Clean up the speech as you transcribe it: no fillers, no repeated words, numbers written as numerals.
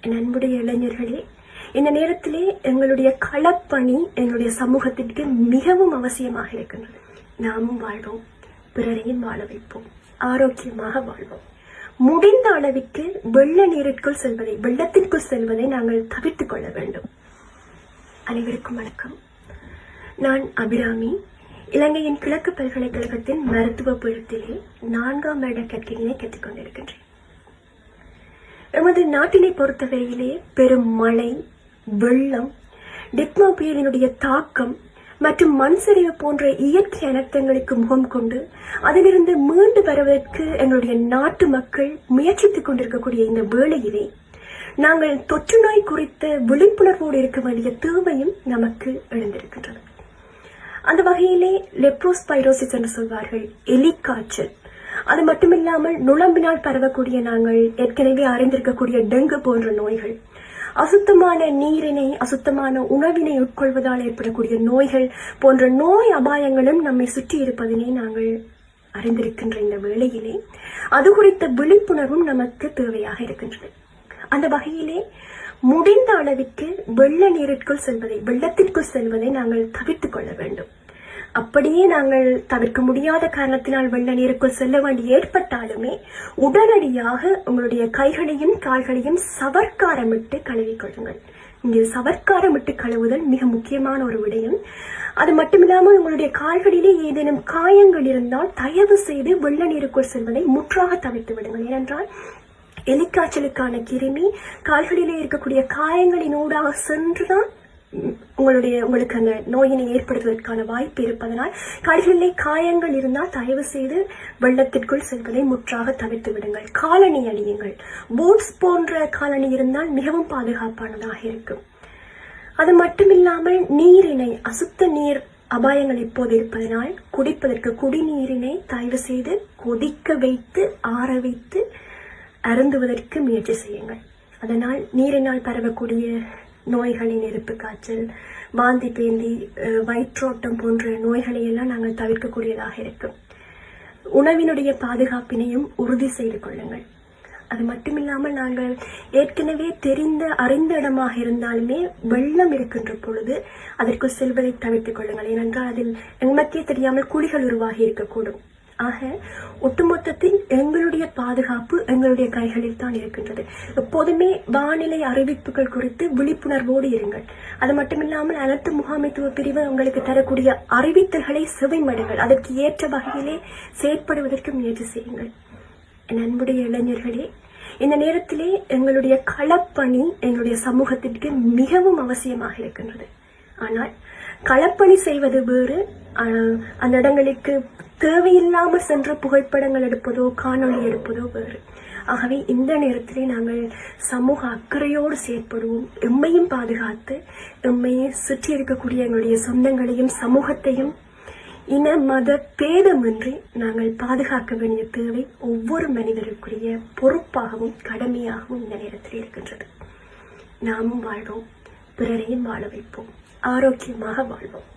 என் அன்புடைய இளைஞர்களே, இந்த நேரத்திலே எங்களுடைய களப்பணி எங்களுடைய சமூகத்திற்கு மிகவும் அவசியமாக இருக்கின்றது. நாமும் வாழ்வோம், பிறரையும் வாழ வைப்போம், ஆரோக்கியமாக வாழ்வோம். முடிந்த அளவிற்கு வெள்ளத்திற்குள் செல்வதை நாங்கள் தவிர்த்துக் கொள்ள வேண்டும். அனைவருக்கும் வணக்கம். நான் அபிராமி, இலங்கையின் கிழக்கு பல்கலைக்கழகத்தின் மருத்துவ புலத்திலே 4ஆம் வருட கற்கையினை கற்றுக்கொண்டிருக்கின்றேன். எமது நாட்டினை பொறுத்தவரையிலே பெரும் மழை, வெள்ளம், டிட்மா புயலினுடைய தாக்கம் மற்றும் மண் சரிவு போன்ற இயற்கை அனர்த்தங்களுக்கு முகம் கொண்டு அதிலிருந்து மீண்டு வருவதற்கு எங்களுடைய நாட்டு மக்கள் முயற்சித்துக் கொண்டிருக்கக்கூடிய இந்த வேளையிலே நாங்கள் தொற்று நோய் குறித்த விழிப்புணர்வோடு இருக்க வேண்டிய தேவையும் நமக்கு எழுந்திருக்கின்றது. அந்த வகையிலே லெப்ரோஸ்பைரோசிஸ் என்று சொல்வார்கள், எலிக்காய்ச்சல், அது மட்டுமில்லாமல் நுளம்பினால் பரவக்கூடிய நாங்கள் ஏற்கனவே அறிந்திருக்கக்கூடிய டெங்கு போன்ற நோய்கள், அசுத்தமான நீரினை, அசுத்தமான உணவினை உட்கொள்வதால் ஏற்படக்கூடிய நோய்கள் போன்ற நோய் அபாயங்களும் நம்மை சுற்றி இருப்பதனை நாங்கள் அறிந்திருக்கின்ற இந்த வேளையிலே அது குறித்த விழிப்புணர்வும் நமக்கு தேவையாக இருக்கின்றது. அந்த வகையிலே முடிந்த அளவிற்கு வெள்ளத்திற்குள் செல்வதை நாங்கள் தவிர்த்துக் கொள்ள வேண்டும். அப்படியே நாங்கள் தவிர்க்க முடியாத காரணத்தினால் வெள்ள நீருக்குள் செல்ல வேண்டி ஏற்பட்டாலுமே உடனடியாக உங்களுடைய கைகளையும் கால்களையும் சவர்க்காரமிட்டு கழுவிக் கொள்ளுங்கள். இங்கே சவர்க்காரமிட்டு கழுவுதல் மிக முக்கியமான ஒரு விடயம். அது மட்டுமில்லாமல் உங்களுடைய கால்களிலே ஏதேனும் காயங்கள் இருந்தால் தயவு செய்து வெள்ள நீருக்குள் செல்வதை முற்றாக தவிர்த்து விடுங்கள். ஏனென்றால் எலிக்காய்ச்சலுக்கான கிருமி கால்களிலே இருக்கக்கூடிய காயங்களினூடாக சென்றுதான் உங்களுக்கு அந்த நோயினை ஏற்படுத்துவதற்கான வாய்ப்பு இருப்பதனால் கால்களிலே காயங்கள் இருந்தால் தயவு செய்து வெள்ளத்திற்குள் செல்வதை முற்றாக தவிர்த்து விடுங்கள். காலணி அணியுங்கள். பூட்ஸ் போன்ற காலணி இருந்தால் மிகவும் பாதுகாப்பானதாக இருக்கும். அது மட்டுமில்லாமல் நீரினை, அசுத்த நீர் அபாயங்கள் இப்போது இருப்பதனால் குடிப்பதற்கு குடிநீரினை தயவு செய்து கொதிக்க வைத்து ஆற வைத்து அருந்துவதற்கு முயற்சி செய்யுங்கள். அதனால் நீரினால் பரவக்கூடிய நோய்களின் நெருப்பு காய்ச்சல், வாந்தி பேந்தி, வயிற்றோட்டம் போன்ற நோய்களை எல்லாம் நாங்கள் தவிர்க்கக்கூடியதாக இருக்கும். உணவினுடைய பாதுகாப்பினையும் உறுதி செய்து கொள்ளுங்கள். அது மட்டுமில்லாமல் நாங்கள் ஏற்கனவே அறிந்த இடமாக இருந்தாலுமே வெள்ளம் இருக்கின்ற பொழுது அதற்குள் செல்வதை தவிர்த்துக் கொள்ளுங்கள். ஏனென்றால் அதில் எங்களுக்கே தெரியாமல் குழிகள் உருவாகி இருக்கக்கூடும். ஆக ஒட்டுமொத்தத்தில் எங்களுடைய பாதுகாப்பு எங்களுடைய கைகளில் தான் இருக்கின்றது. எப்போதுமே வானிலை அறிவிப்புகள் குறித்து விழிப்புணர்வோடு இருங்கள். அது மட்டுமில்லாமல் அனைத்து முகாமைத்துவ பிரிவு உங்களுக்கு தரக்கூடிய அறிவித்தல்களை செவிமடுங்கள். அதற்கு ஏற்ற வகையிலே செயற்படுவதற்கு முயற்சி செய்யுங்கள். என் அன்புடைய இளைஞர்களே, இந்த நேரத்திலே எங்களுடைய களப்பணி எங்களுடைய சமூகத்திற்கு மிகவும் அவசியமாக இருக்கின்றது. ஆனால் களப்பணி செய்வது வேறு, அந்த இடங்களுக்கு தேவையில்லாமல் சென்ற புகைப்படங்கள் எடுப்பதோ காணொளி எடுப்பதோ வேறு. ஆகவே இந்த நேரத்திலே நாங்கள் சமூக அக்கறையோடு செயற்படுவோம். எம்மையும் பாதுகாத்து எம்மையை சுற்றி இருக்கக்கூடிய எங்களுடைய சொந்தங்களையும் சமூகத்தையும் இன மத பேதமின்றி நாங்கள் பாதுகாக்க வேண்டிய தேவை ஒவ்வொரு மனிதருக்குரிய பொறுப்பாகவும் கடமையாகவும் இந்த நேரத்தில் இருக்கின்றது. நாமும் வாழ்வோம், பிறரையும் வாழ வைப்போம், ஆரோக்கியமாக வாழ்வோம்.